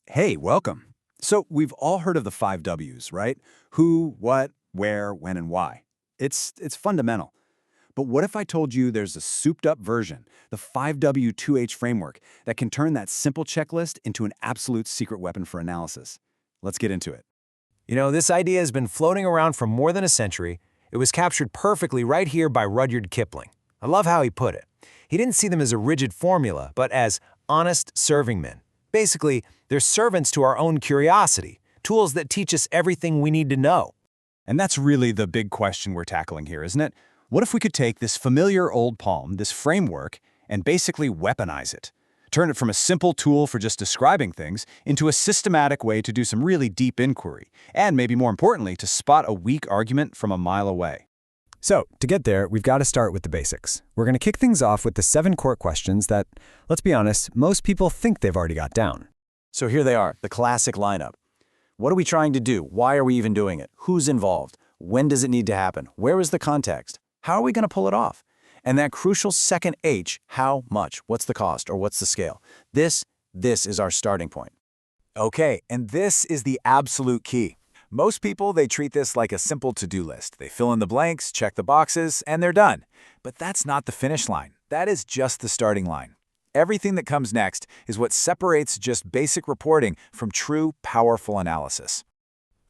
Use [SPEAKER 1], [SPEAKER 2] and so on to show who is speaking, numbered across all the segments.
[SPEAKER 1] Hey, welcome. So, we've all heard of the five W's, right? Who, what, where, when, and why. It's fundamental. But what if I told you there's a souped-up version, the 5W2H framework, that can turn that simple checklist into an absolute secret weapon for analysis? Let's get into it.
[SPEAKER 2] You know, this idea has been floating around for more than a century. It was captured perfectly right here by Rudyard Kipling. I love how he put it. He didn't see them as a rigid formula, but as honest serving men. Basically, they're servants to our own curiosity, tools that teach us everything we need to know.
[SPEAKER 1] And that's really the big question we're tackling here, isn't it? What if we could take this familiar old palm, this framework, and basically weaponize it? Turn it from a simple tool for just describing things into a systematic way to do some really deep inquiry, and maybe more importantly, to spot a weak argument from a mile away.
[SPEAKER 3] So, to get there, we've got to start with the basics. We're going to kick things off with the 7 core questions that, let's be honest, most people think they've already got down.
[SPEAKER 2] So here they are, the classic lineup. What are we trying to do? Why are we even doing it? Who's involved? When does it need to happen? Where is the context? How are we going to pull it off? And that crucial second H, how much? What's the cost or what's the scale? This is our starting point. Okay, and this is the absolute key. Most people, they treat this like a simple to-do list. They fill in the blanks, check the boxes, and they're done. But that's not the finish line. That is just the starting line. Everything that comes next is what separates just basic reporting from true, powerful analysis.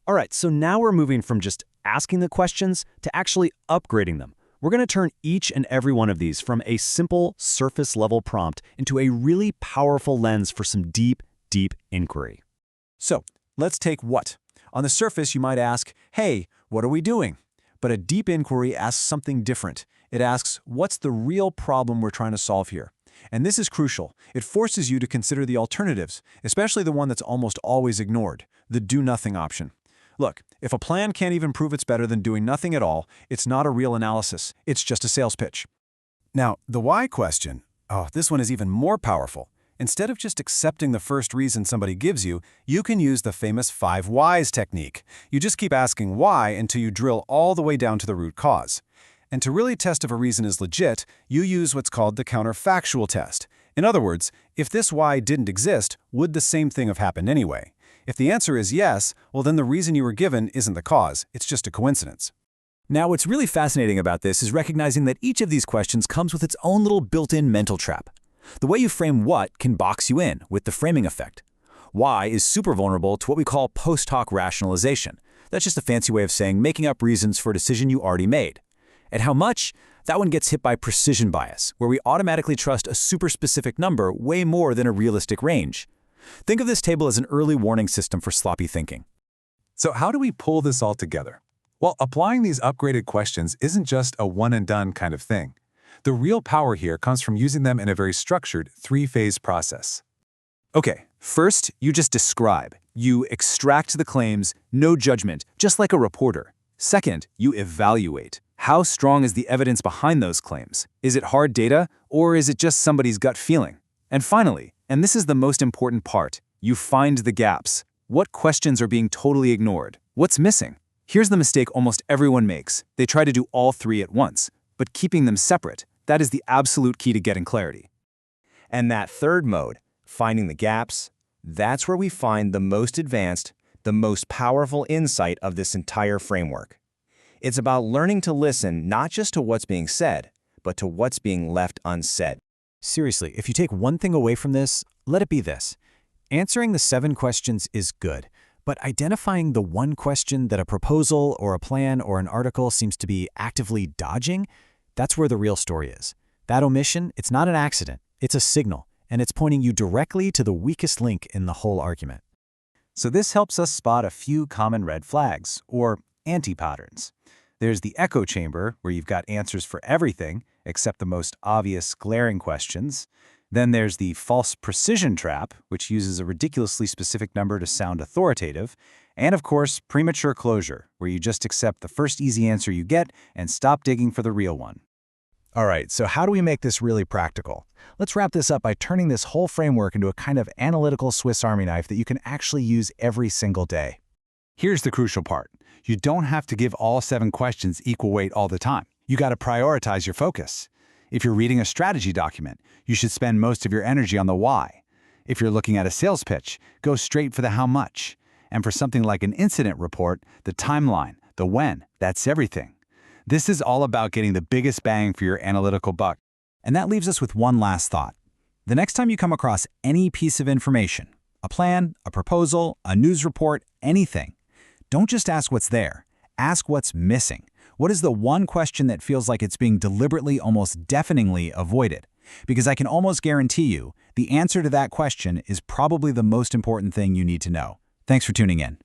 [SPEAKER 3] All right, so now we're moving from just asking the questions to actually upgrading them. We're going to turn each and every one of these from a simple, surface-level prompt into a really powerful lens for some deep, deep inquiry.
[SPEAKER 1] So, let's take what. On the surface, you might ask, hey, what are we doing? But a deep inquiry asks something different. It asks, what's the real problem we're trying to solve here? And this is crucial. It forces you to consider the alternatives, especially the one that's almost always ignored, the do-nothing option. Look, if a plan can't even prove it's better than doing nothing at all, it's not a real analysis. It's just a sales pitch. Now, the why question, this one is even more powerful. Instead of just accepting the first reason somebody gives you, you can use the famous 5 whys technique. You just keep asking why until you drill all the way down to the root cause. And to really test if a reason is legit, you use what's called the counterfactual test. In other words, if this why didn't exist, would the same thing have happened anyway? If the answer is yes, well then the reason you were given isn't the cause, it's just a coincidence.
[SPEAKER 4] Now, what's really fascinating about this is recognizing that each of these questions comes with its own little built-in mental trap. The way you frame what can box you in with the framing effect. Why is super vulnerable to what we call post hoc rationalization. That's just a fancy way of saying making up reasons for a decision you already made. And how much? That one gets hit by precision bias, where we automatically trust a super specific number way more than a realistic range. Think of this table as an early warning system for sloppy thinking.
[SPEAKER 5] So how do we pull this all together? Well, applying these upgraded questions isn't just a one-and-done kind of thing. The real power here comes from using them in a very structured 3-phase process.
[SPEAKER 1] Okay, first, you just describe. You extract the claims, no judgment, just like a reporter. Second, you evaluate. How strong is the evidence behind those claims? Is it hard data, or is it just somebody's gut feeling? And finally, and this is the most important part, you find the gaps. What questions are being totally ignored? What's missing? Here's the mistake almost everyone makes. They try to do all 3 at once, but keeping them separate, that is the absolute key to getting clarity.
[SPEAKER 2] And that third mode, finding the gaps, that's where we find the most advanced, the most powerful insight of this entire framework. It's about learning to listen not just to what's being said, but to what's being left unsaid.
[SPEAKER 3] Seriously, if you take one thing away from this, let it be this. Answering the 7 questions is good, but identifying the one question that a proposal or a plan or an article seems to be actively dodging, that's where the real story is. That omission, it's not an accident, it's a signal, and it's pointing you directly to the weakest link in the whole argument.
[SPEAKER 1] So this helps us spot a few common red flags, or anti-patterns. There's the echo chamber, where you've got answers for everything, except the most obvious, glaring questions. Then there's the false precision trap, which uses a ridiculously specific number to sound authoritative. And of course, premature closure, where you just accept the first easy answer you get and stop digging for the real one.
[SPEAKER 3] All right, so how do we make this really practical? Let's wrap this up by turning this whole framework into a kind of analytical Swiss Army knife that you can actually use every single day.
[SPEAKER 5] Here's the crucial part. You don't have to give all 7 questions equal weight all the time. You got to prioritize your focus. If you're reading a strategy document, you should spend most of your energy on the why.
[SPEAKER 6] If you're looking at a sales pitch, go straight for the how much. And for something like an incident report, the timeline, the when, that's everything. This is all about getting the biggest bang for your analytical buck.
[SPEAKER 3] And that leaves us with one last thought. The next time you come across any piece of information, a plan, a proposal, a news report, anything, don't just ask what's there. Ask what's missing. What is the one question that feels like it's being deliberately, almost deafeningly avoided? Because I can almost guarantee you, the answer to that question is probably the most important thing you need to know. Thanks for tuning in.